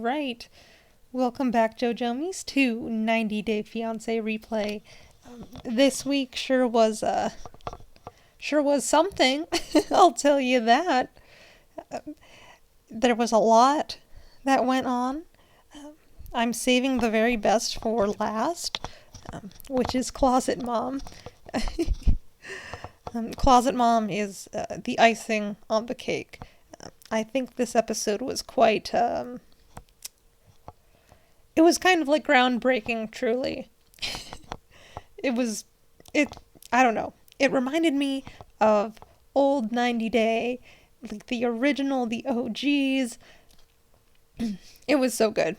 right. Welcome back, JoJomies, to 90 Day Fiancé Replay. This week sure was something. I'll tell you that. There was a lot that went on. I'm saving the very best for last, which is Closet Mom. Closet Mom is the icing on the cake. I think this episode was quite, it was kind of like groundbreaking, truly. it was, it, I don't know. It reminded me of old 90 Day, like the original, the OGs. It was so good.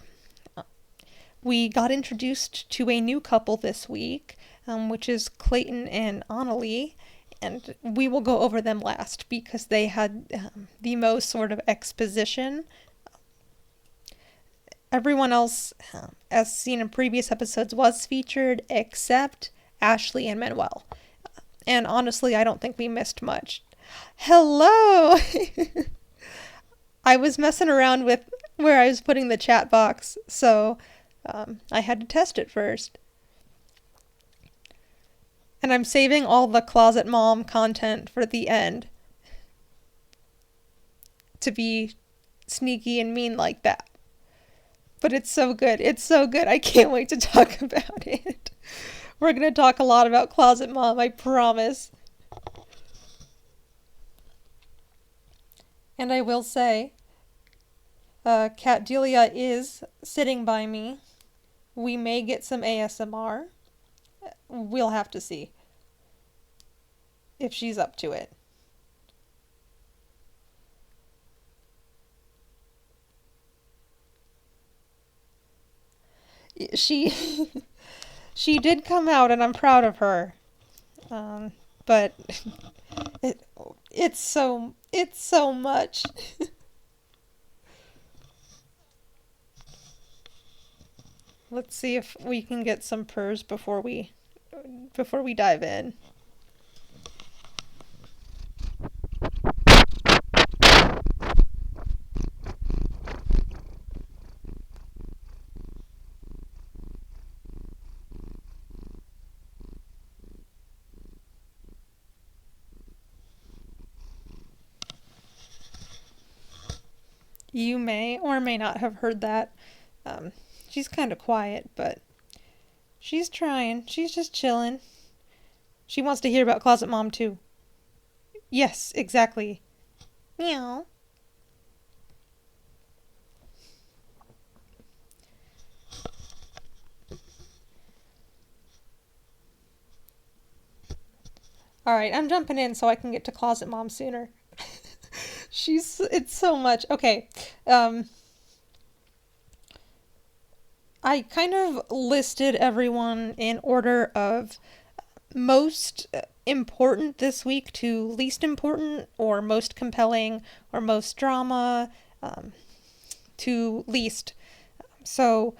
We got introduced to a new couple this week, which is Clayton and Annalie, and we will go over them last because they had the most sort of exposition. Everyone else, as seen in previous episodes, was featured except Ashley and Manuel. And honestly, I don't think we missed much. Hello! I was messing around with where I was putting the chat box, so I had to test it first. And I'm saving all the Closet Mom content for the end. To be sneaky and mean like that. But it's so good. It's so good. I can't wait to talk about it. We're going to talk a lot about Closet Mom, I promise. And I will say, Cat Delia is sitting by me. We may get some ASMR. We'll have to see if she's up to it. She she did come out, and I'm proud of her. But it's so much. Let's see if we can get some purrs before we dive in. You may or may not have heard that. She's kind of quiet, but she's trying. She's just chilling. She wants to hear about Closet Mom, too. Yes, exactly. Meow. Alright, I'm jumping in so I can get to Closet Mom sooner. It's so much. Okay, I kind of listed everyone in order of most important this week to least important, or most compelling, or most drama, to least. So,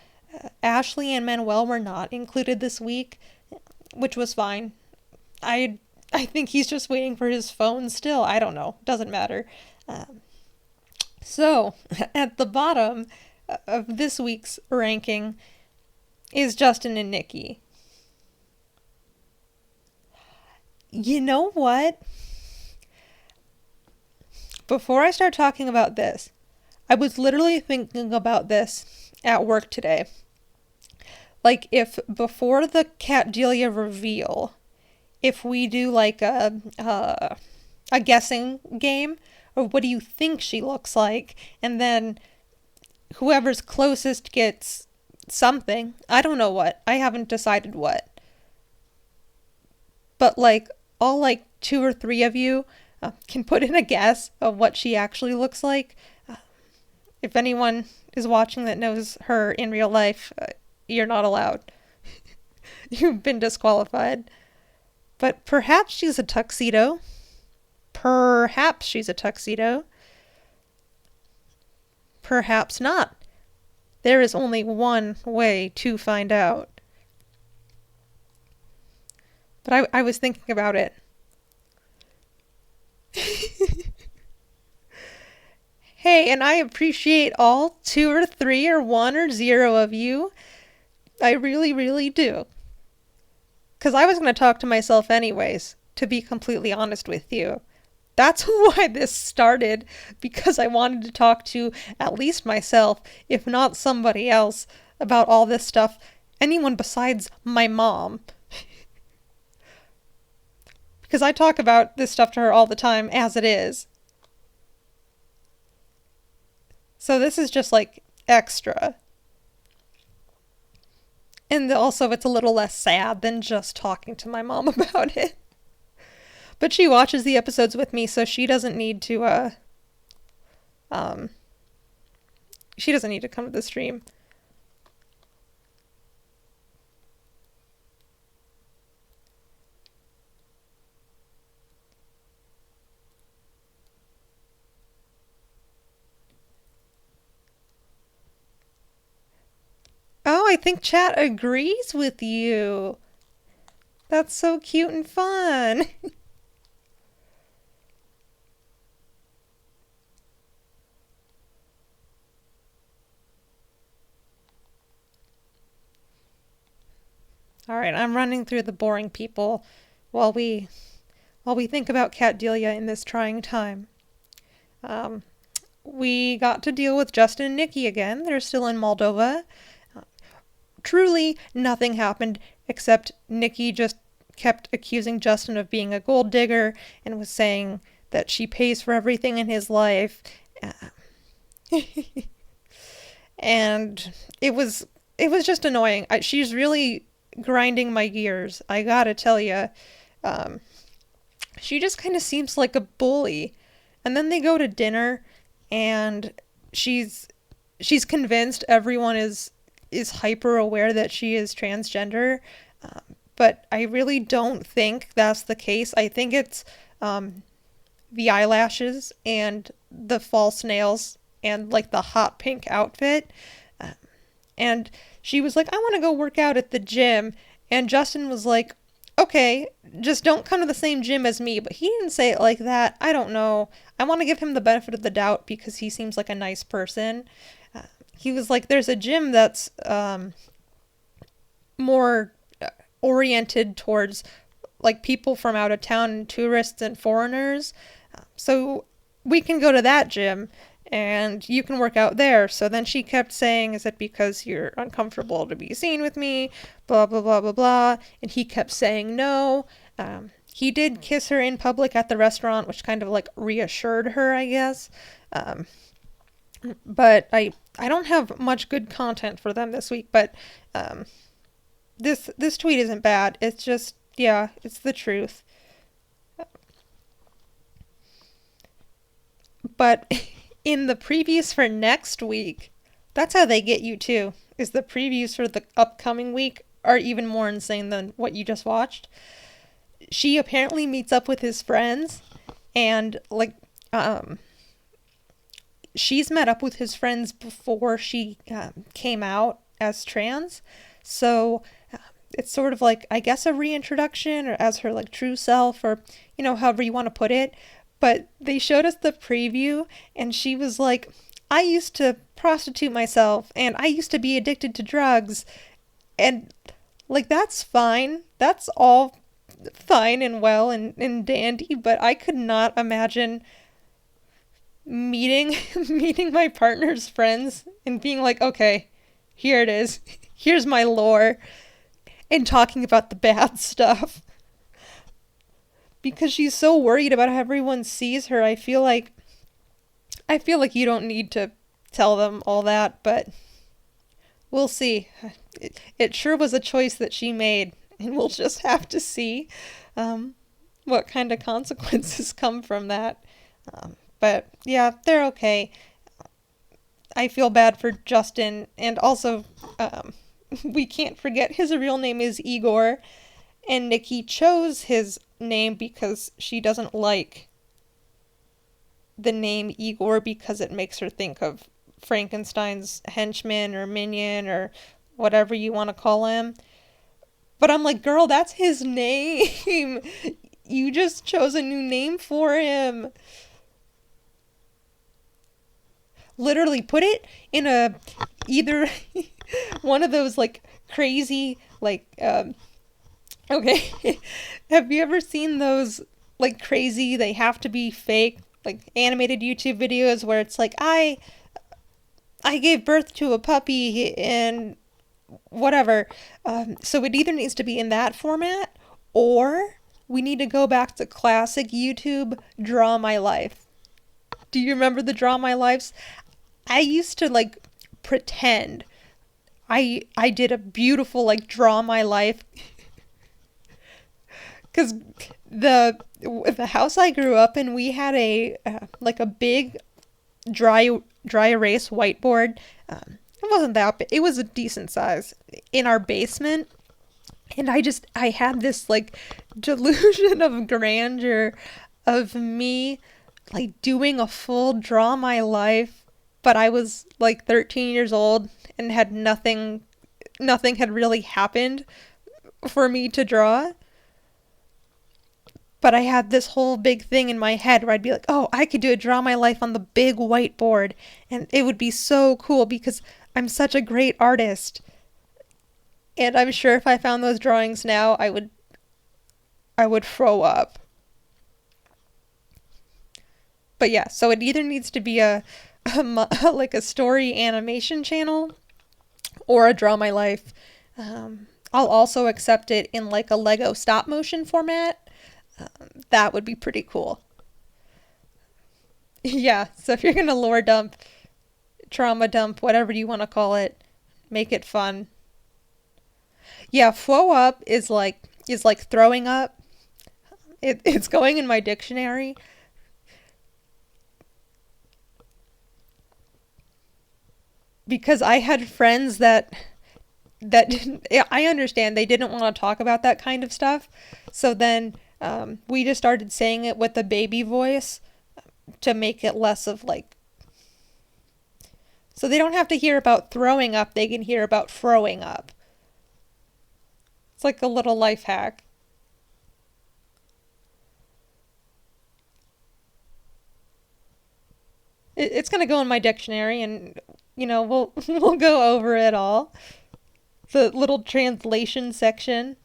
Ashley and Manuel were not included this week, which was fine. I think he's just waiting for his phone still. I don't know. Doesn't matter. So, at the bottom of this week's ranking is Justin and Nikki. You know what? Before I start talking about this, I was literally thinking about this at work today. Like, if before the Cat Delia reveal, if we do like a guessing game, or what do you think she looks like, and then whoever's closest gets something. I don't know what. I haven't decided what. But like, all like 2 or 3 of you can put in a guess of what she actually looks like. If anyone is watching that knows her in real life, you're not allowed. You've been disqualified. But perhaps she's a tuxedo. Perhaps she's a tuxedo. Perhaps not. There is only one way to find out. But I was thinking about it. Hey, and I appreciate all 2 or 3 or 1 or 0 of you. I really, really do. Because I was going to talk to myself anyways, to be completely honest with you. That's why this started, because I wanted to talk to at least myself, if not somebody else, about all this stuff. Anyone besides my mom. Because I talk about this stuff to her all the time as it is. So this is just like extra. And also, it's a little less sad than just talking to my mom about it. But she watches the episodes with me, so she doesn't need to, um, she doesn't need to come to the stream. Oh, I think chat agrees with you. That's so cute and fun. All right, I'm running through the boring people while we think about Cat Delia in this trying time. Um, we got to deal with Justin and Nikki again. They're still in Moldova. Truly, nothing happened except Nikki just kept accusing Justin of being a gold digger and was saying that she pays for everything in his life. And it was just annoying. She's really grinding my gears. I gotta tell you, she just kind of seems like a bully. And then they go to dinner, and she's convinced everyone is hyper aware that she is transgender. But I really don't think that's the case. I think it's the eyelashes and the false nails and like the hot pink outfit. And she was like, I want to go work out at the gym. And Justin was like, okay, just don't come to the same gym as me. But he didn't say it like that. I don't know. I want to give him the benefit of the doubt because he seems like a nice person. He was like, there's a gym that's more oriented towards like people from out of town and tourists and foreigners. So we can go to that gym and you can work out there. So then she kept saying, is it because you're uncomfortable to be seen with me? Blah, blah, blah, blah, blah. And he kept saying no. He did kiss her in public at the restaurant, which kind of like reassured her, I guess. But I don't have much good content for them this week, but this tweet isn't bad. It's just, yeah, it's the truth. But in the previews for next week, that's how they get you too, is the previews for the upcoming week are even more insane than what you just watched. She apparently meets up with his friends and like she's met up with his friends before she came out as trans. So it's sort of like, I guess, a reintroduction or as her like true self or, however you want to put it. But they showed us the preview and she was like, I used to prostitute myself and I used to be addicted to drugs. And like, that's fine. That's all fine and well and dandy. But I could not imagine meeting my partner's friends and being like, okay, here it is. Here's my lore. And talking about the bad stuff. Because she's so worried about how everyone sees her. I feel like you don't need to tell them all that, but we'll see. It sure was a choice that she made, and we'll just have to see what kind of consequences come from that. But yeah, they're okay. I feel bad for Justin, and also we can't forget his real name is Igor, and Nikki chose his name because she doesn't like the name Igor because it makes her think of Frankenstein's henchman or minion or whatever you want to call him. But I'm like, girl, that's his name. You just chose a new name for him. Literally put it in a either one of those like crazy like okay. Have you ever seen those like crazy, they have to be fake, like animated YouTube videos where it's like I gave birth to a puppy and whatever. So it either needs to be in that format or we need to go back to classic YouTube Draw My Life. Do you remember the Draw My Lives? I used to like pretend I did a beautiful like Draw My Life because the house I grew up in, we had a like a big dry erase whiteboard. It wasn't that big. It was a decent size in our basement. And I had this like delusion of grandeur of me like doing a full Draw My Life, but I was like 13 years old and had nothing had really happened for me to draw. But I had this whole big thing in my head where I'd be like, oh, I could do a Draw My Life on the big whiteboard. And it would be so cool because I'm such a great artist. And I'm sure if I found those drawings now, I would throw up. But yeah, so it either needs to be like a story animation channel or a Draw My Life. I'll also accept it in like a Lego stop motion format. That would be pretty cool. Yeah, so if you're gonna lore dump, trauma dump, whatever you want to call it, make it fun. Yeah, flow up is like throwing up. It's going in my dictionary because I had friends that I understand they didn't want to talk about that kind of stuff. So then we just started saying it with the baby voice to make it less of like, so they don't have to hear about throwing up, they can hear about throwing up. It's like a little life hack. It's gonna go in my dictionary, and we'll we'll go over it all. The little translation section.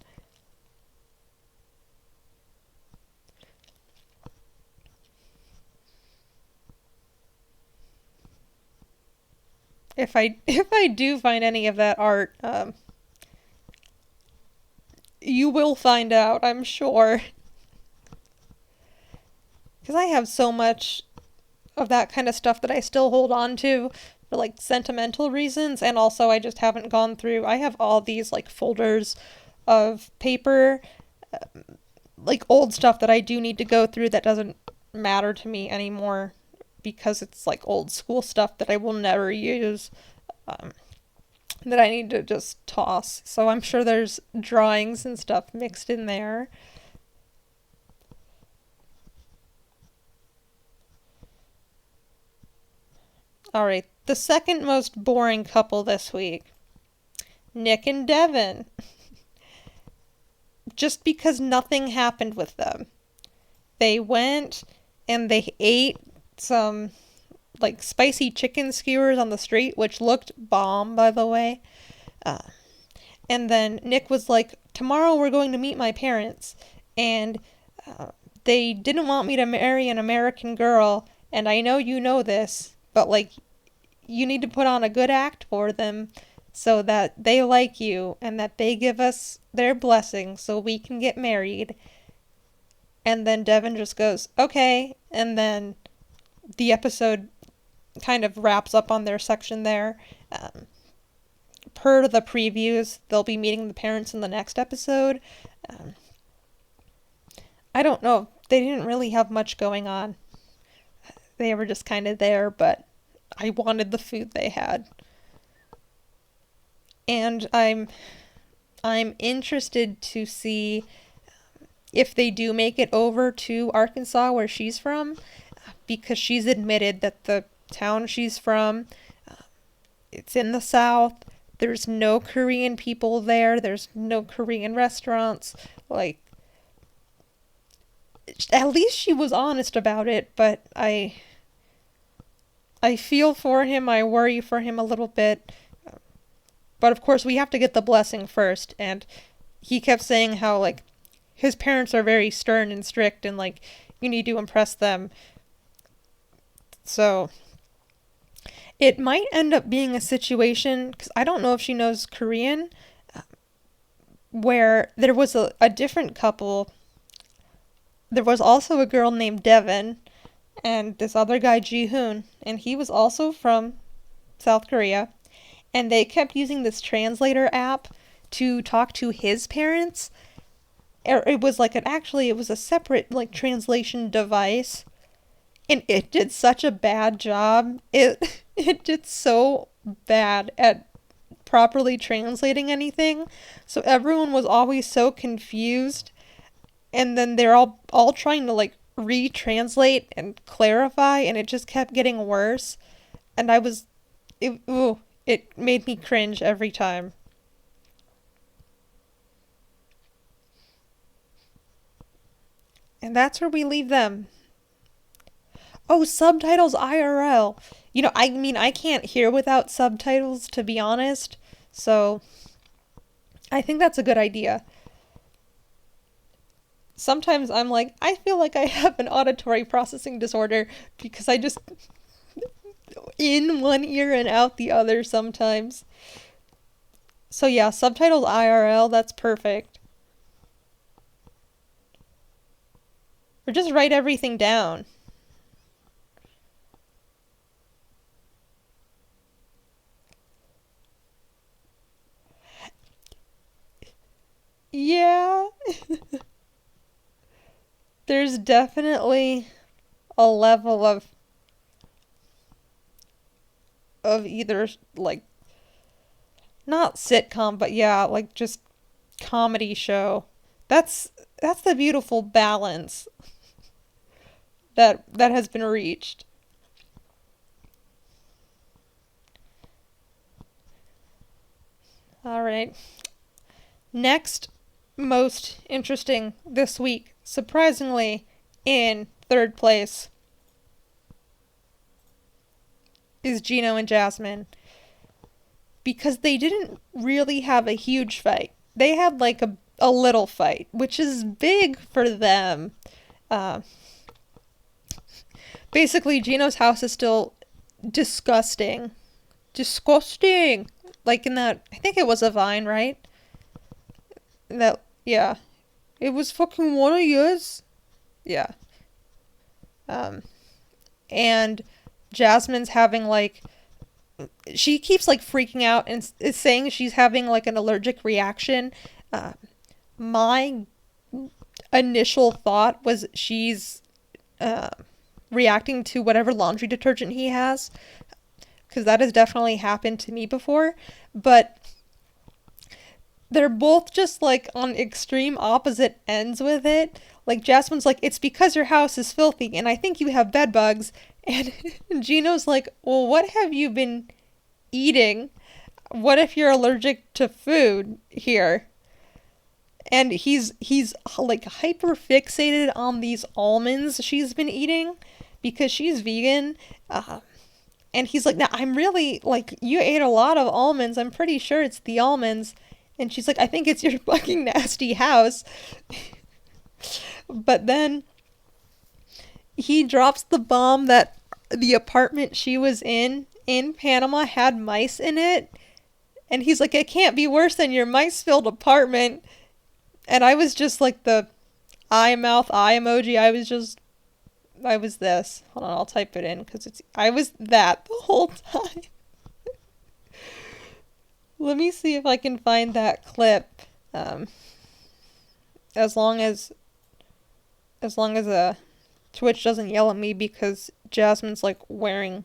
If I do find any of that art, you will find out, I'm sure, because I have so much of that kind of stuff that I still hold on to for like sentimental reasons, and also I just haven't gone through. I have all these like folders of paper, like old stuff that I do need to go through that doesn't matter to me anymore because it's like old school stuff that I will never use. Um, that I need to just toss. So I'm sure there's drawings and stuff mixed in there. All right, the second most boring couple this week, Nick and Devin. Just because nothing happened with them. They went and they ate some like spicy chicken skewers on the street, which looked bomb, by the way. Uh, and then Nick was like, tomorrow we're going to meet my parents. And uh, they didn't want me to marry an American girl. And I know you know this, but like, you need to put on a good act for them so that they like you and that they give us their blessing so we can get married. And then Devin just goes, okay. And then the episode kind of wraps up on their section there. Um, per the previews, they'll be meeting the parents in the next episode. Um, I don't know. They didn't really have much going on. They were just kind of there, but I wanted the food they had. And I'm interested to see if they do make it over to Arkansas where she's from, because she's admitted that the town she's from, it's in the South. There's no Korean people there. There's no Korean restaurants. Like, at least she was honest about it, but I feel for him. I worry for him a little bit. But of course, we have to get the blessing first. And he kept saying how, like, his parents are very stern and strict and, like, you need to impress them. So it might end up being a situation, because I don't know if she knows Korean, where there was a different couple. There was also a girl named Devin and this other guy, Ji-hoon, and he was also from South Korea. And they kept using this translator app to talk to his parents. It was like it was a separate like translation device, and it did such a bad job. It did so bad at properly translating anything. So everyone was always so confused, and then they're all trying to like retranslate and clarify, and it just kept getting worse. And it made me cringe every time. And that's where we leave them. Oh, subtitles IRL. I mean, I can't hear without subtitles, to be honest. So, I think that's a good idea. Sometimes I'm like, I feel like I have an auditory processing disorder because I just in one ear and out the other sometimes. So yeah, subtitles IRL, that's perfect. Or just write everything down. Yeah. There's definitely a level of either like not sitcom, but yeah, like just comedy show. That's the beautiful balance that has been reached. All right. Next, most interesting this week, surprisingly, in third place is Gino and Jasmine, because they didn't really have a huge fight. They had like a little fight, which is big for them. Uh, Basically, Gino's house is still disgusting. Disgusting! Like in that, I think it was a Vine, right? That, yeah. It was fucking one of yours. Yeah. Um, and Jasmine's having like, she keeps like freaking out and is saying she's having like an allergic reaction. Uh, my initial thought was she's uh, reacting to whatever laundry detergent he has, because that has definitely happened to me before. But they're both just like on extreme opposite ends with it. Like Jasmine's like, it's because your house is filthy and I think you have bed bugs. And Gino's like, well, what have you been eating? What if you're allergic to food here? And he's like hyper fixated on these almonds she's been eating because she's vegan. And he's like, now I'm really like, you ate a lot of almonds. I'm pretty sure it's the almonds. And she's like, I think it's your fucking nasty house. But then he drops the bomb that the apartment she was in Panama had mice in it. And he's like, it can't be worse than your mice-filled apartment. And I was just like the eye mouth eye emoji. I was this. Hold on, I'll type it in because I was that the whole time. Let me see if I can find that clip. Um, as long as Twitch doesn't yell at me because Jasmine's like wearing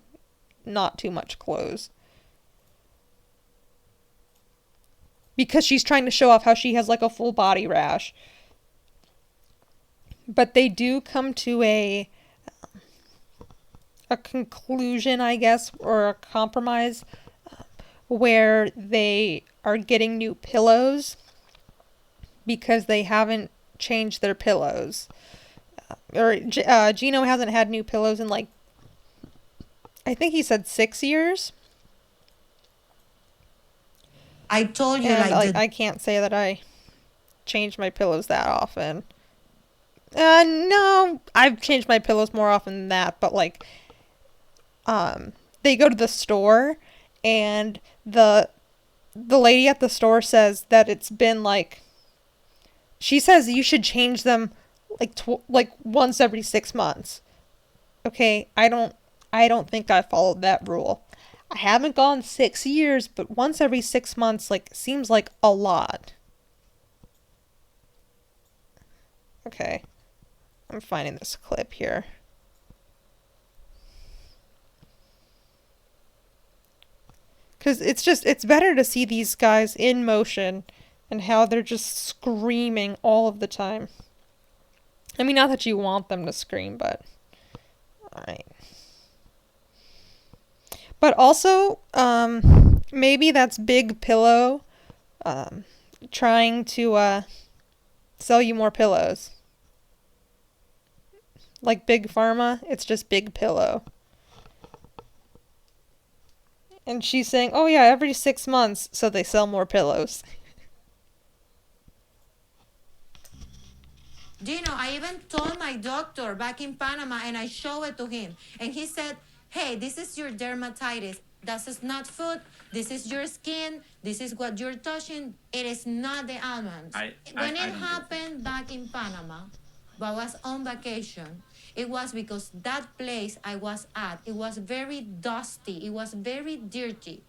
not too much clothes. Because she's trying to show off how she has like a full body rash. But they do come to a conclusion, I guess, or a compromise, where they are getting new pillows because they haven't changed their pillows. Gino hasn't had new pillows in like I think he said 6 years. I told you And like like the I can't say that I change my pillows that often. No, I've changed my pillows more often than that, but like they go to the store and the lady at the store says that it's been like she says you should change them like once every 6 months. Okay, I don't think I followed that rule. I haven't gone 6 years, but once every 6 months like seems like a lot. Okay. I'm finding this clip here. Cuz it's better to see these guys in motion and how they're just screaming all of the time. I mean, not that you want them to scream, but all right. But also, maybe that's Big Pillow um, trying to sell you more pillows. Like Big Pharma, it's just Big Pillow. And she's saying, oh yeah, every 6 months, so they sell more pillows. Gino, I even told my doctor back in Panama and I showed it to him. And he said, hey, this is your dermatitis. This is not food. This is your skin. This is what you're touching. It is not the almonds. When it happened back in Panama, I was on vacation. It was because that place I was at, it was very dusty. It was very dirty.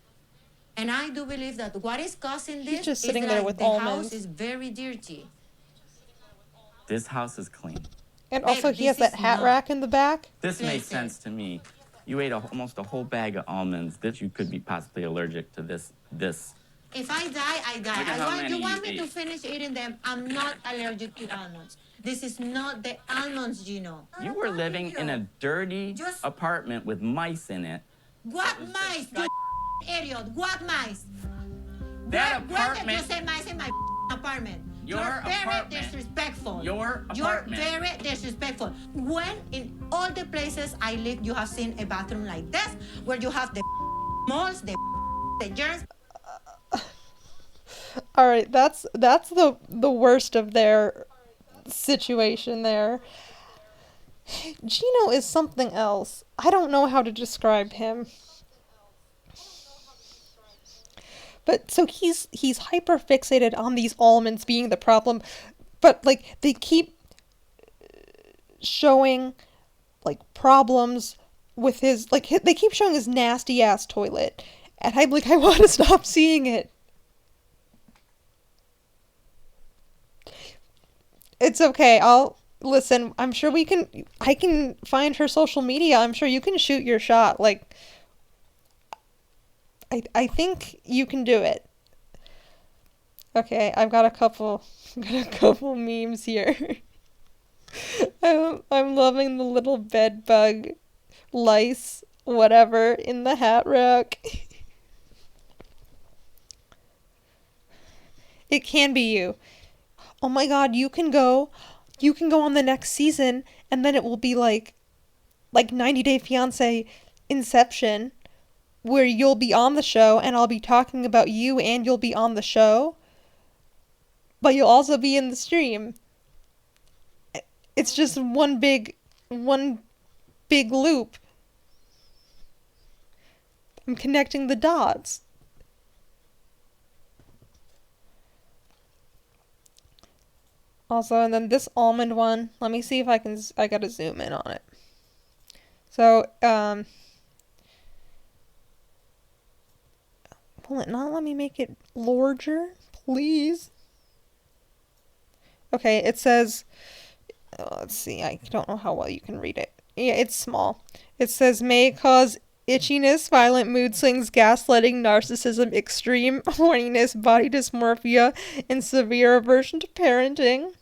And I do believe that what is causing He's this just is sitting there like with the house almonds. is very dirty. This house is clean. And Babe, also, he has this that is hat not. rack in the back. This makes Listen. sense to me. You ate almost a whole bag of almonds. That you could be possibly allergic to this. If I die, I die. Look at how You many want you me to ate. finish eating them? I'm not allergic to almonds. This is not the almonds, you know. You were living in a dirty Just- apartment with mice in it. What mice, you idiot? What mice? That Where did you apartment. say mice in my apartment? Your You're very apartment. disrespectful. Your You're apartment. very disrespectful. When in all the places I live, you have seen a bathroom like this, where you have the moles, the germs. All right, that's the worst of their situation there. Gino is something else. I don't know how to describe him. But so he's hyper fixated on these almonds being the problem, but like they keep showing like problems with his they keep showing his nasty ass toilet, and I'm like I want to stop seeing it. It's okay. I'll listen. I'm sure I can find her social media. I'm sure you can shoot your shot. Like I think you can do it. Okay, I've got a couple got a couple memes here. I'm loving the little bed bug, lice, whatever in the hat rack. It can be you. Oh my god, you can go on the next season and then it will be like 90 Day Fiancé Inception where you'll be on the show and I'll be talking about you and you'll be on the show, but you'll also be in the stream. It's just one big loop. I'm connecting the dots. Also, and then this almond one, let me see if I gotta zoom in on it. So, will it not let me make it larger? Please? Okay, it says, let's see, I don't know how well you can read it. Yeah, it's small. It says, may cause itchiness, violent mood swings, gaslighting, narcissism, extreme horniness, body dysmorphia, and severe aversion to parenting.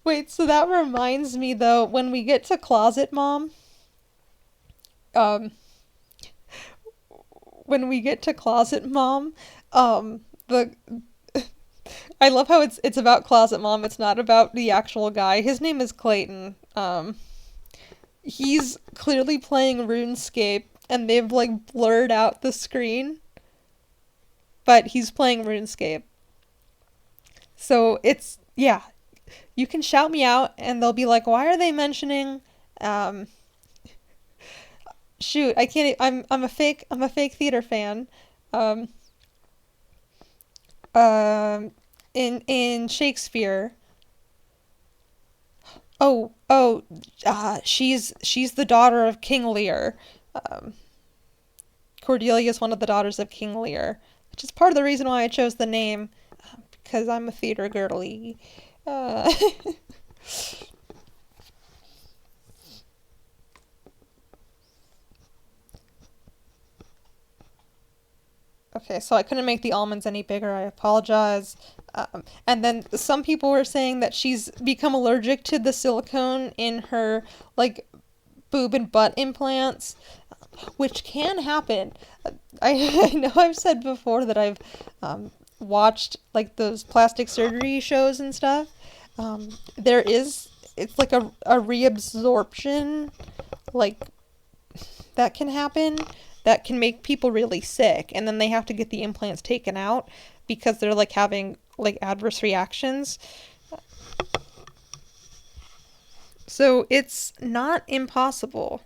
Wait, so that reminds me though, when we get to Closet Mom, um, when we get to Closet Mom, the I love how it's about Closet Mom. It's not about the actual guy. His name is Clayton. He's clearly playing RuneScape, and they've like blurred out the screen, but he's playing RuneScape. So it's yeah, you can shout me out, and they'll be like, "Why are they mentioning?" Um, shoot, I can't. I'm a fake theater fan. Um, in Shakespeare. She's the daughter of King Lear. Um, Cordelia is one of the daughters of King Lear, which is part of the reason why I chose the name, because I'm a theater girly. Uh, okay, so I couldn't make the almonds any bigger. I apologize. And then some people were saying that she's become allergic to the silicone in her like boob and butt implants, which can happen. I know I've said before that I've watched like those plastic surgery shows and stuff. There is, it's like a reabsorption, like that can happen, that can make people really sick, and then they have to get the implants taken out because they're like having like adverse reactions. So it's not impossible.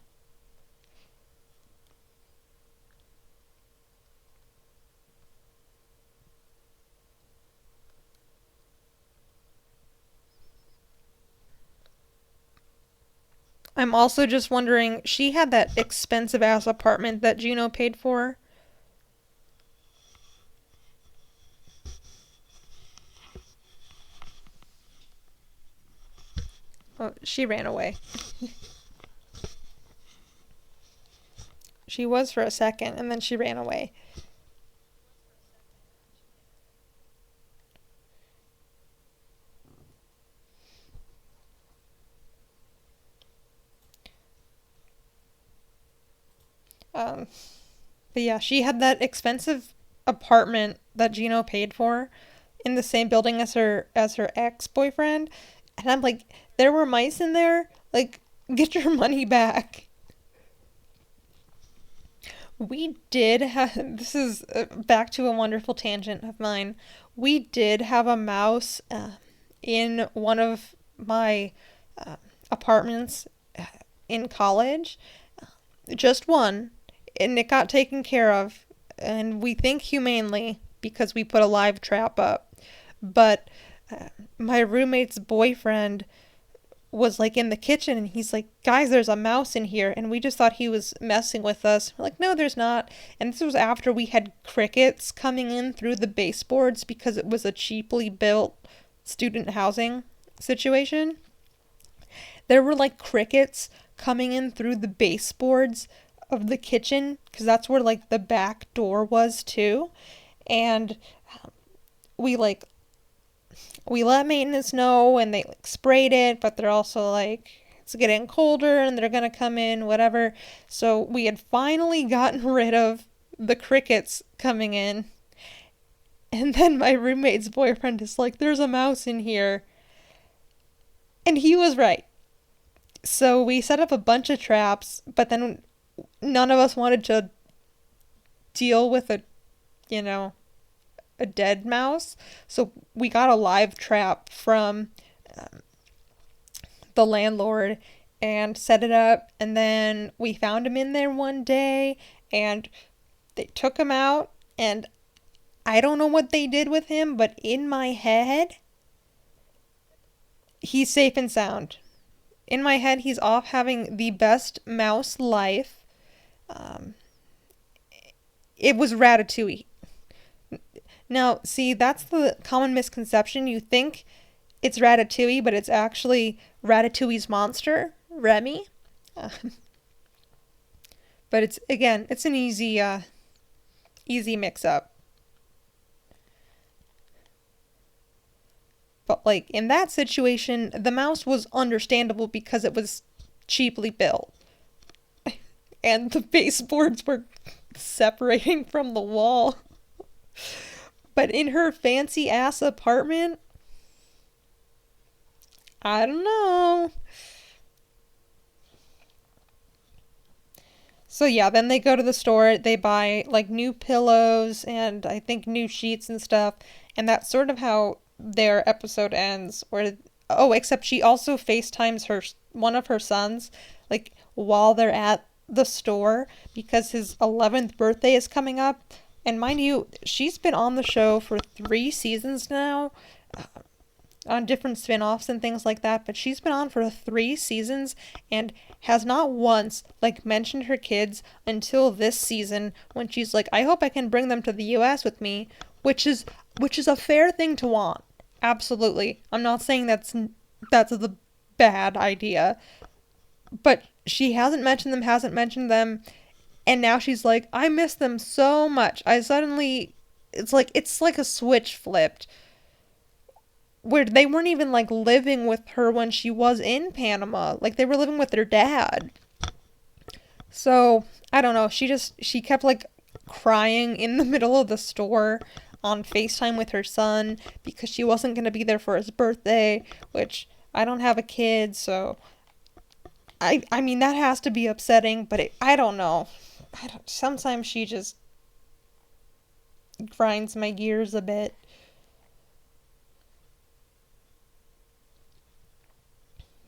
I'm also just wondering, she had that expensive ass apartment that Juno paid for. Oh, she ran away. She was for a second, and then she ran away. Um, but yeah, she had that expensive apartment that Gino paid for in the same building as her ex-boyfriend, and I'm like, there were mice in there. Like, get your money back. We did have, this is back to a wonderful tangent of mine. We did have a mouse in one of my uh, apartments in college. Just one. And it got taken care of. And we think humanely because we put a live trap up. But my roommate's boyfriend was like in the kitchen and he's like, guys, there's a mouse in here. And we just thought he was messing with us. We're like, no, there's not. And this was after we had crickets coming in through the baseboards because it was a cheaply built student housing situation. There were like crickets coming in through the baseboards of the kitchen because that's where like the back door was too. And we like we let maintenance know and they like sprayed it, but they're also like, it's getting colder and they're gonna come in, whatever. So we had finally gotten rid of the crickets coming in. And then my roommate's boyfriend is like, there's a mouse in here. And he was right. So we set up a bunch of traps, but then none of us wanted to deal with you know, a dead mouse. So we got a live trap from um, the landlord and set it up. And then we found him in there one day and they took him out. And I don't know what they did with him, but in my head, he's safe and sound. In my head, he's off having the best mouse life. Um, it was Ratatouille. Now, see, that's the common misconception. You think it's Ratatouille, but it's actually Ratatouille's monster, Remy. Uh, but it's, again, it's an easy mix-up. But, like, in that situation, the mouse was understandable because it was cheaply built. And the baseboards were separating from the wall. But in her fancy ass apartment, I don't know. So yeah, then they go to the store, they buy like new pillows and I think new sheets and stuff, and that's sort of how their episode ends. Where oh, except she also FaceTimes her one of her sons like while they're at the store because his 11th birthday is coming up. And mind you, she's been on the show for 3 seasons now, on different spin-offs and things like that, but she's been on for 3 seasons and has not once like mentioned her kids until this season when she's like, I hope I can bring them to the US with me, which is a fair thing to want. Absolutely. I'm not saying that's the bad idea, but she hasn't mentioned them, and now she's like, I miss them so much. I suddenly it's like a switch flipped where they weren't even like living with her when she was in Panama. Like they were living with their dad. So, I don't know. She kept like crying in the middle of the store on FaceTime with her son because she wasn't going to be there for his birthday, which I don't have a kid, so I mean that has to be upsetting, but I don't know. Sometimes she just grinds my gears a bit.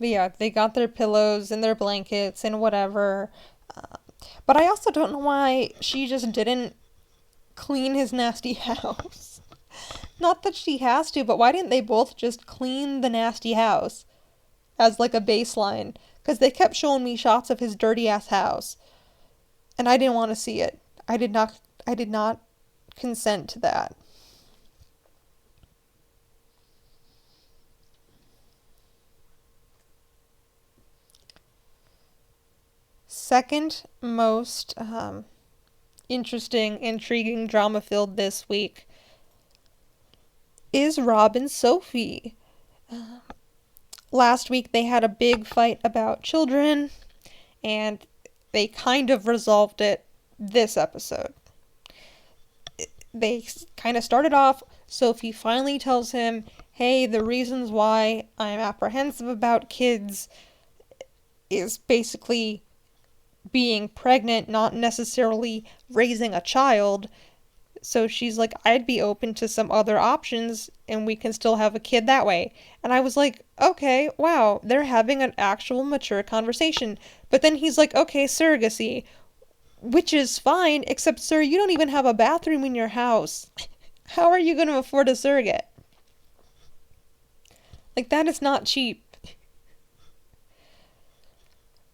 But yeah, they got their pillows and their blankets and whatever. Uh, but I also don't know why she just didn't clean his nasty house. Not that she has to, but why didn't they both just clean the nasty house as like a baseline? Because they kept showing me shots of his dirty ass house, and I didn't want to see it. I did not. I did not consent to that. Second most interesting, intriguing, drama filled this week is Rob and Sophie. Last week they had a big fight about children, and they kind of resolved it this episode. They kind of started off, Sophie finally tells him, hey, the reasons why I'm apprehensive about kids is basically being pregnant, not necessarily raising a child. So she's like, I'd be open to some other options and we can still have a kid that way. And I was like, okay, wow, they're having an actual mature conversation. But then he's like, okay, surrogacy, which is fine, except, sir, you don't even have a bathroom in your house. How are you going to afford a surrogate? Like, that is not cheap.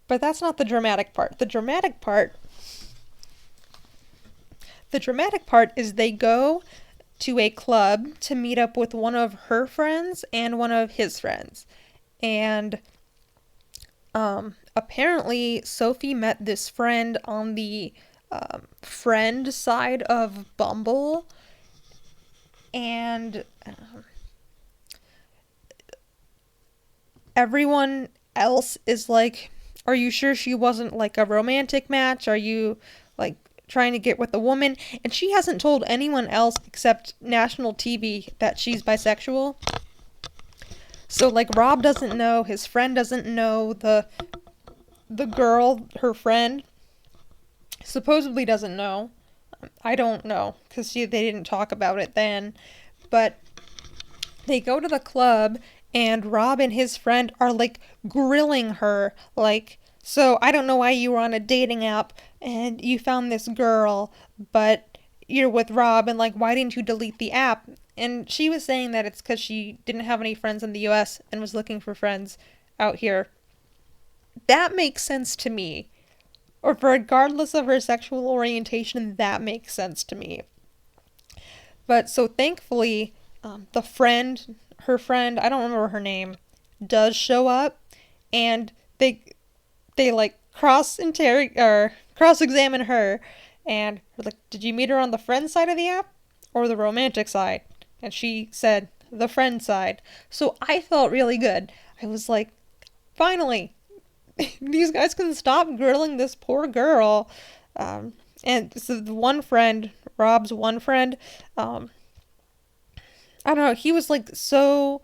But that's not the dramatic part. The dramatic part is they go to a club to meet up with one of her friends and one of his friends. And apparently Sophie met this friend on the friend side of Bumble. And everyone else is like, are you sure she wasn't like a romantic match? Are you like trying to get with a woman? And she hasn't told anyone else except national TV that she's bisexual. So like Rob doesn't know, his friend doesn't know, the girl, her friend, supposedly doesn't know. I don't know because they didn't talk about it then. But they go to the club and Rob and his friend are like grilling her like, so I don't know why you were on a dating app and you found this girl, but you're with Rob, and like, why didn't you delete the app? And she was saying that it's because she didn't have any friends in the US and was looking for friends out here. That makes sense to me. Or regardless of her sexual orientation, that makes sense to me. But so thankfully, her friend, I don't remember her name, does show up, and they like cross examine her, and they're like, did you meet her on the friend side of the app or the romantic side? And she said the friend side. So I felt really good. I was like, finally, these guys can stop grilling this poor girl. And so the one friend, Rob's one friend, I don't know, he was like so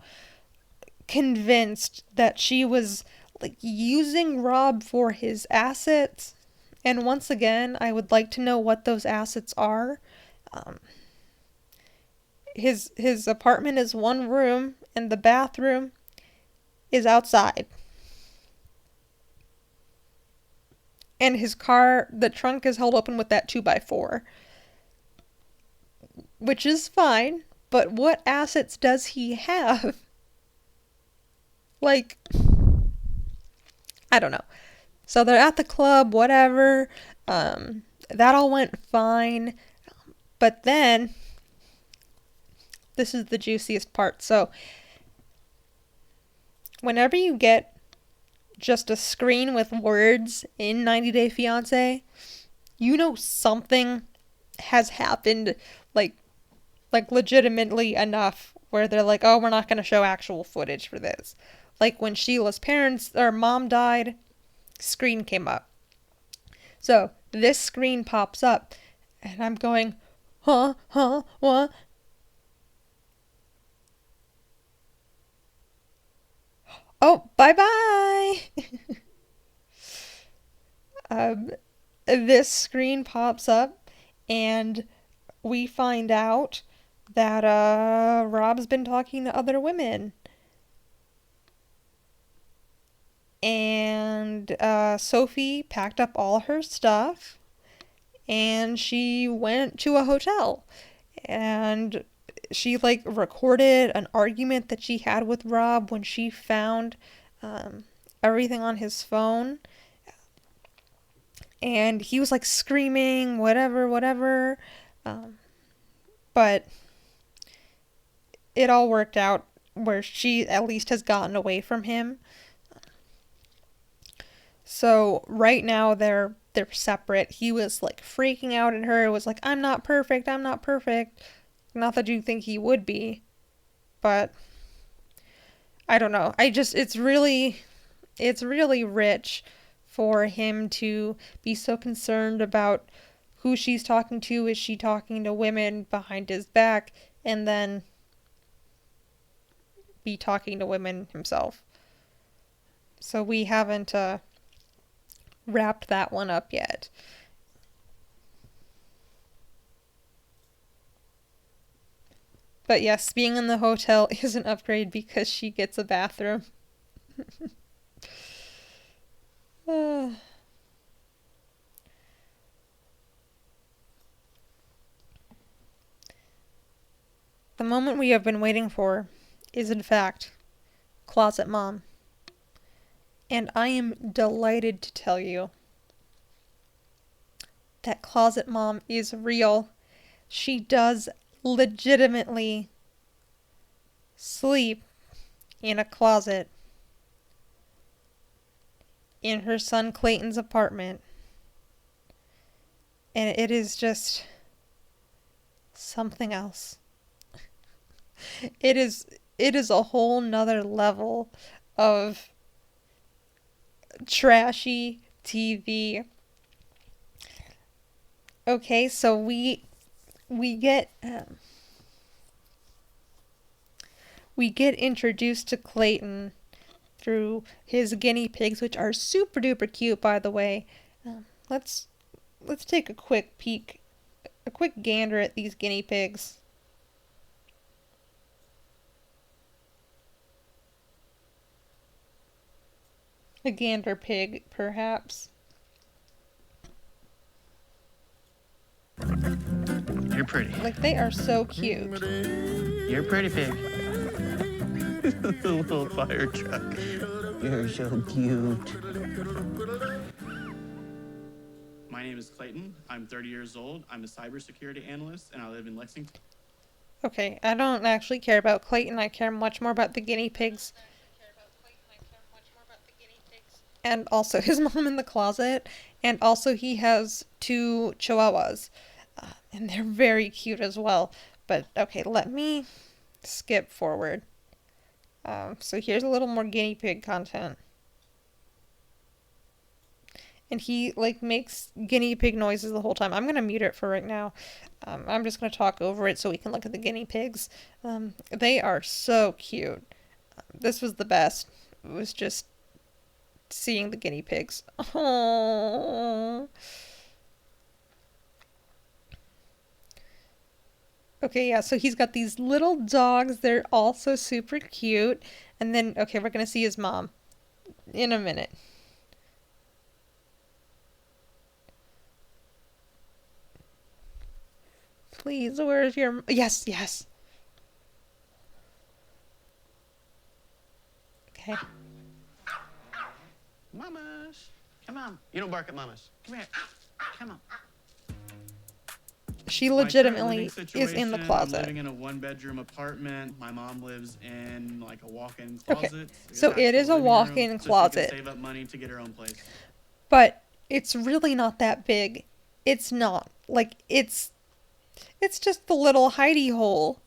convinced that she was like using Rob for his assets. And once again, I would like to know what those assets are. Um, his apartment is one room, and the bathroom is outside. And his car, the trunk is held open with that 2x4, which is fine. But what assets does he have? Like, I don't know. So they're at the club, whatever. That all went fine. But then, this is the juiciest part. So, whenever you get just a screen with words in 90 Day Fiancé, you know something has happened, like legitimately enough where they're like, oh, we're not going to show actual footage for this. Like when Sheila's parents or mom died, screen came up. So this screen pops up, and I'm going, what? Oh, bye bye. um, this screen pops up, and we find out that Rob's been talking to other women. And Sophie packed up all her stuff and she went to a hotel. And she like recorded an argument that she had with Rob when she found everything on his phone. And he was like screaming, whatever, whatever. But it all worked out where she at least has gotten away from him. So right now they're separate. He was like freaking out at her. It was like, I'm not perfect. I'm not perfect. Not that you think he would be, but I don't know. It's really rich for him to be so concerned about who she's talking to. Is she talking to women behind his back, and then be talking to women himself? So we haven't wrapped that one up yet. But yes, being in the hotel is an upgrade because she gets a bathroom. uh. The moment we have been waiting for is in fact Closet Mom. And I am delighted to tell you that Closet Mom is real. She does legitimately sleep in a closet in her son Clayton's apartment. And it is just something else. It is a whole nother level of trashy TV. Okay, so we get introduced to Clayton through his guinea pigs, which are super duper cute, by the way. Let's take a quick peek, a quick gander at these guinea pigs. A gander pig, perhaps. You're pretty. Like, they are so cute. You're a pretty pig. The little fire truck. You're so cute. My name is Clayton. I'm 30 years old. I'm a cybersecurity analyst, and I live in Lexington. Okay, I don't actually care about Clayton. I care much more about the guinea pigs. And also his mom in the closet. And also he has 2 chihuahuas. And they're very cute as well. But, okay, let me skip forward. So here's a little more guinea pig content. And he like makes guinea pig noises the whole time. I'm gonna mute it for right now. I'm just gonna talk over it so we can look at the guinea pigs. They are so cute. This was the best. It was just seeing the guinea pigs. Oh. Okay, yeah, so he's got these little dogs. They're also super cute. And then, okay, we're gonna see his mom in a minute. Please, where's your... Yes, yes. Okay. Mamas. Come on. You don't bark at mamas. Come here. Come on. She My current legitimately living is in the situation, I'm closet. living in a one-bedroom apartment. My mom lives in like a walk-in Okay, closet. so attached it to is the a living walk-in room, so closet. she can save up money to get her own place. But it's really not that big. It's not. Like, it's just the little hidey hole.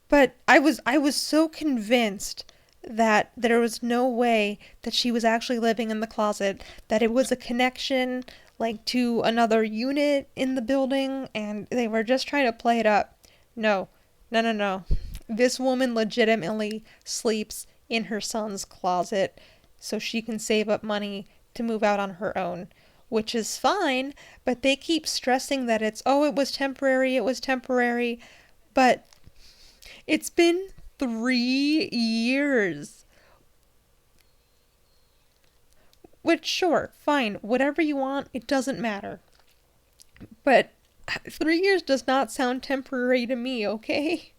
But I was so convinced that there was no way that she was actually living in the closet, that it was a connection like to another unit in the building and they were just trying to play it up. No. No, no, no. This woman legitimately sleeps in her son's closet so she can save up money to move out on her own, which is fine, but they keep stressing that it's, oh, it was temporary, but it's been 3 years. Which, sure, fine, whatever you want, it doesn't matter. But 3 years does not sound temporary to me, okay?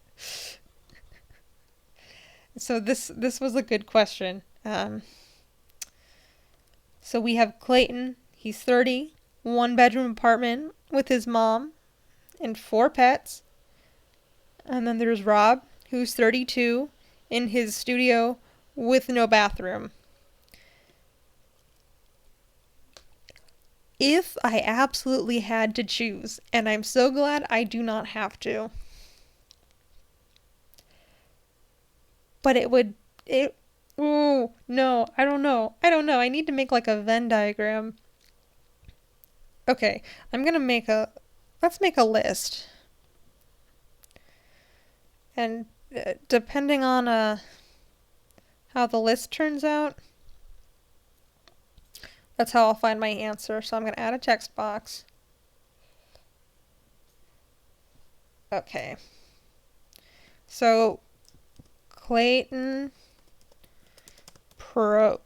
So this was a good question. So we have Clayton. He's 30, one-bedroom apartment with his mom and 4 pets. And then there's Rob, who's 32, in his studio with no bathroom. If I absolutely had to choose, and I'm so glad I do not have to, but oh, no, I don't know. I need to make like a Venn diagram. Okay, let's make a list. And depending on how the list turns out, that's how I'll find my answer. So I'm going to add a text box. Okay. So Clayton pros.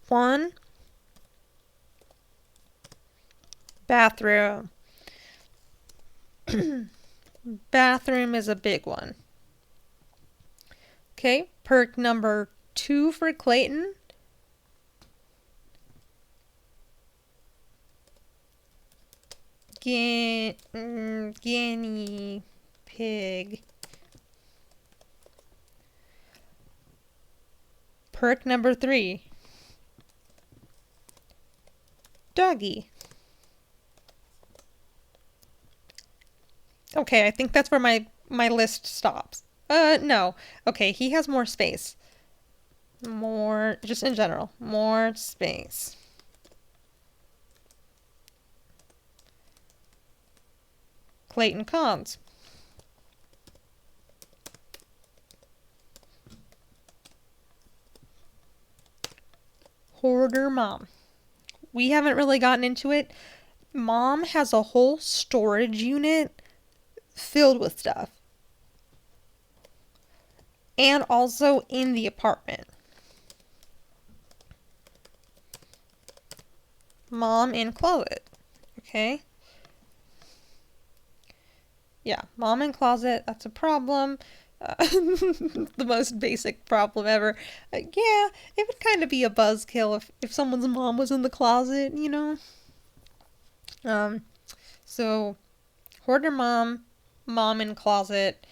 One, bathroom. Bathroom is a big one. Okay, perk number 2 for Clayton. Guinea pig. Perk number 3. Doggy. Okay, I think that's where my list stops. No. Okay, he has more space. More, just in general, more space. Clayton cons. Hoarder mom. We haven't really gotten into it. Mom has a whole storage unit filled with stuff. And also in the apartment. Mom in closet. Okay. Yeah, mom in closet, that's a problem. The most basic problem ever. Yeah, it would kind of be a buzzkill if someone's mom was in the closet, you know? So, hoarder mom, mom in closet,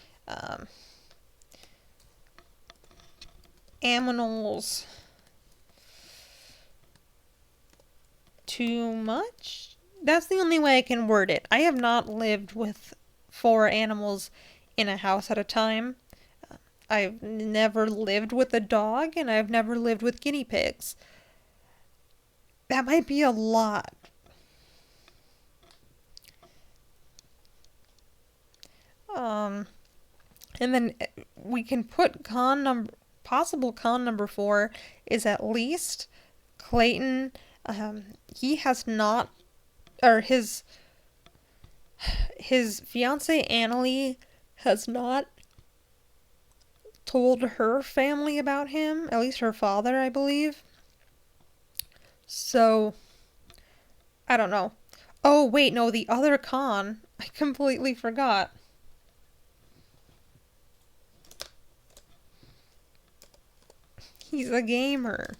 aminals. Too much? That's the only way I can word it. I have not lived with 4 animals in a house at a time. I've never lived with a dog and I've never lived with guinea pigs. That might be a lot. And then we can put possible con number 4 is at least Clayton, he has not, or his fiance Annalie has not told her family about him, at least her father, I believe. So, I don't know. Oh, wait, no, the other con, I completely forgot. He's a gamer.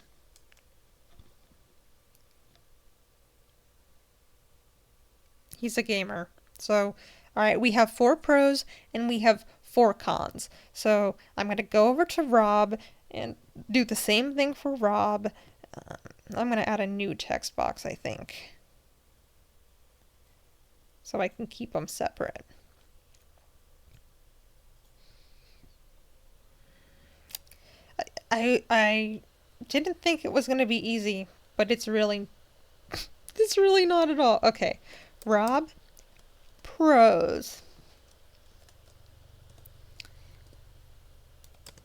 He's a gamer. So, alright, we have 4 pros and we have 4 cons. So, I'm going to go over to Rob and do the same thing for Rob. I'm going to add a new text box, I think. So I can keep them separate. I didn't think it was going to be easy, but it's really not at all. Okay, Rob, pros.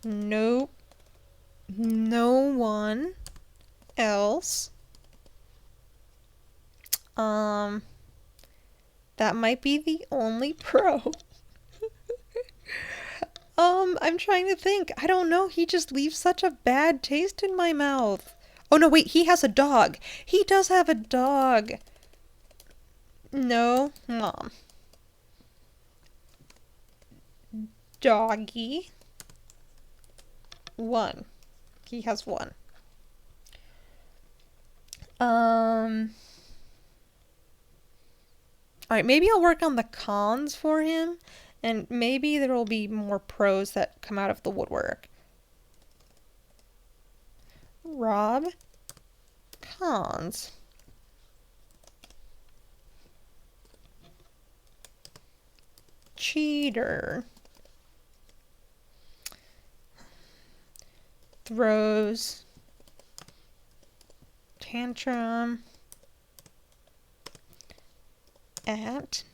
Nope. No one else. That might be the only pro. I'm trying to think. I don't know. He just leaves such a bad taste in my mouth. Oh no, wait, he has a dog. He does have a dog. No, Mom. Doggy. 1. He has 1. Alright, maybe I'll work on the cons for him, and maybe there will be more pros that come out of the woodwork. Rob, cons. Cheater. Throws tantrum at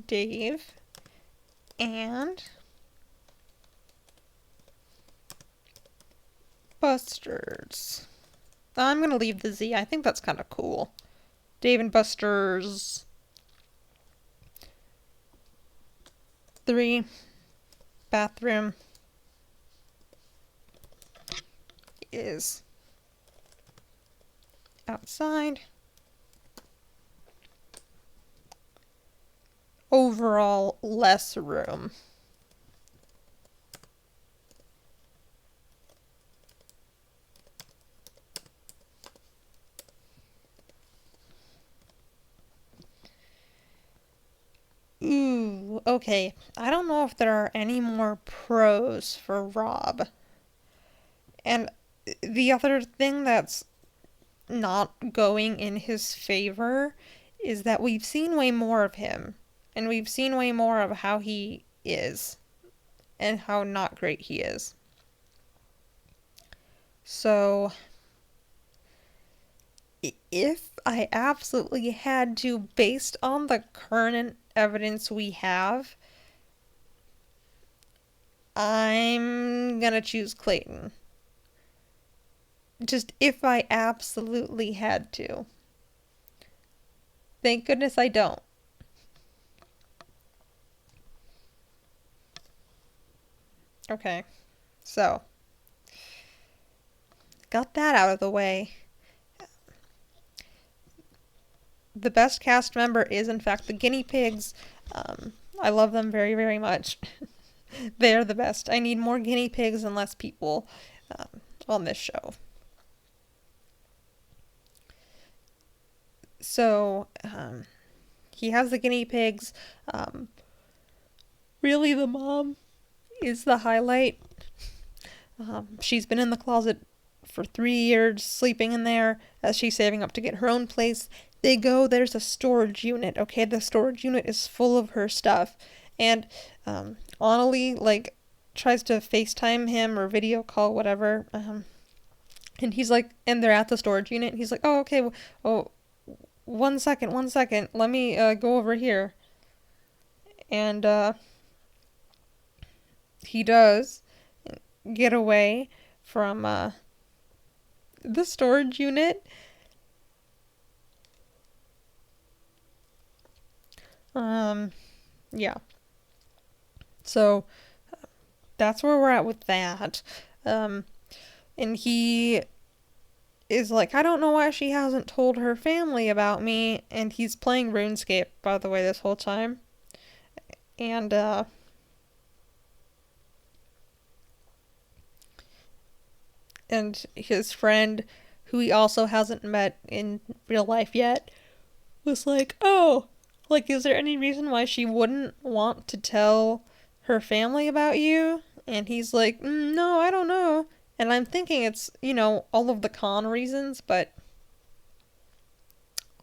Dave and Buster's. I'm going to leave the Z. I think that's kind of cool. Dave and Buster's. 3. Bathroom is outside. Overall, less room. Ooh, okay. I don't know if there are any more pros for Rob. And the other thing that's not going in his favor is that we've seen way more of him. And we've seen way more of how he is. And how not great he is. So, if I absolutely had to, based on the current evidence we have, I'm gonna choose Clayton. Just if I absolutely had to. Thank goodness I don't. Okay, so got that out of the way. The best cast member is, in fact, the guinea pigs. I love them very, very much. They're the best. I need more guinea pigs and less people on this show. So, he has the guinea pigs. Really, the mom is the highlight. She's been in the closet for 3 years, sleeping in there as she's saving up to get her own place. They go, there's a storage unit, okay? The storage unit is full of her stuff. And, Annalie, like, tries to FaceTime him or video call, whatever. And he's like, and they're at the storage unit. And he's like, oh, okay. Oh, 1 second. Let me go over here. And he does get away from the storage unit. Yeah. So that's where we're at with that. And he is like, I don't know why she hasn't told her family about me. And he's playing RuneScape, by the way, this whole time. And his friend, who he also hasn't met in real life yet, was like, oh, like, is there any reason why she wouldn't want to tell her family about you? And he's like, no, I don't know. And I'm thinking it's, all of the con reasons, but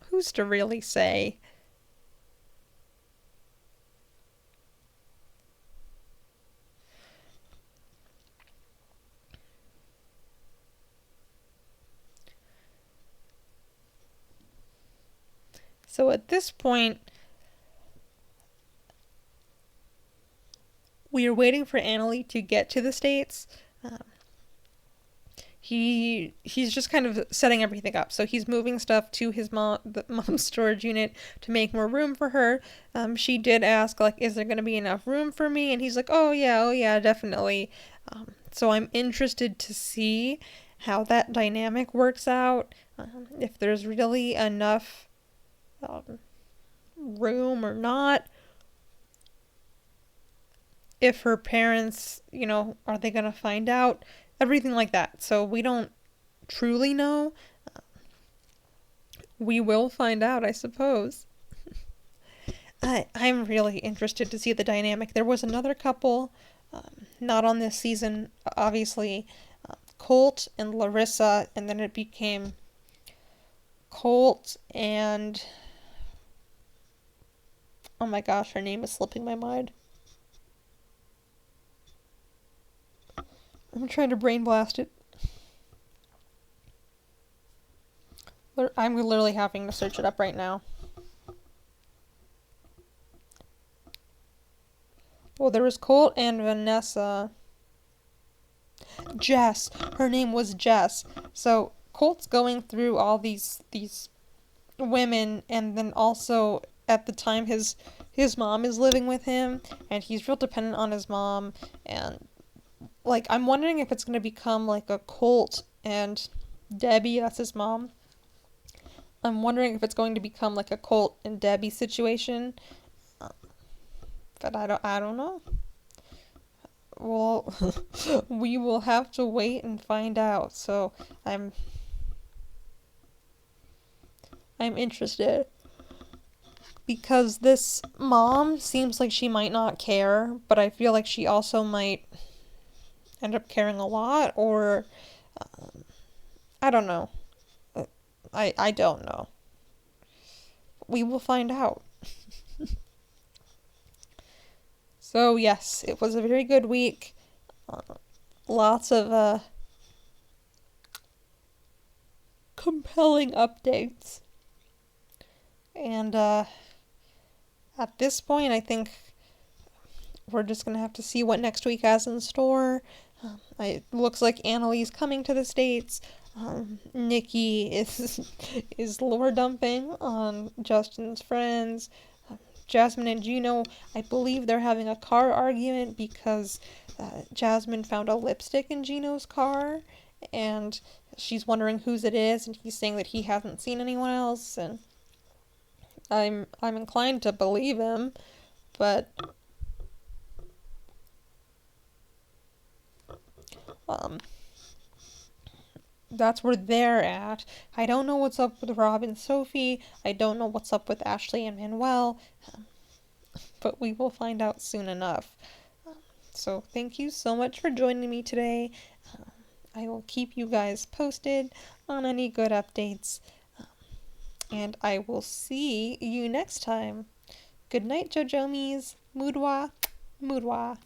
who's to really say? So at this point, we are waiting for Annalie to get to the States. He's just kind of setting everything up. So he's moving stuff to the mom's storage unit to make more room for her. She did ask, like, is there going to be enough room for me? And he's like, oh yeah, definitely. So I'm interested to see how that dynamic works out. If there's really enough room or not. If her parents, are they going to find out? Everything like that. So we don't truly know. We will find out, I suppose. I'm really interested to see the dynamic. There was another couple, not on this season, obviously, Colt and Larissa, and then it became Colt and... oh my gosh, her name is slipping my mind. I'm trying to brain blast it. I'm literally having to search it up right now. Well, there was Colt and Vanessa. Jess. Her name was Jess. So Colt's going through all these women, and then also at the time his mom is living with him, and he's real dependent on his mom, and like, I'm wondering if it's going to become like a Colt and Debbie, that's his mom. I'm wondering if it's going to become like a Colt and Debbie situation. But I don't know. Well, we will have to wait and find out. So I'm interested. Because this mom seems like she might not care, but I feel like she also might end up caring a lot, or I don't know. I don't know. We will find out. So yes, it was a very good week. Lots of compelling updates. And at this point, I think we're just going to have to see what next week has in store. It looks like Annalie's coming to the States. Nikki is lore dumping on Justin's friends. Jasmine and Gino, I believe they're having a car argument because Jasmine found a lipstick in Gino's car, and she's wondering whose it is, and he's saying that he hasn't seen anyone else, and I'm inclined to believe him, but that's where they're at. I don't know what's up with Rob and Sophie. I don't know what's up with Ashley and Manuel. But we will find out soon enough. So thank you so much for joining me today. I will keep you guys posted on any good updates. And I will see you next time. Good night, JoJomies. Moodwa. Moodwa.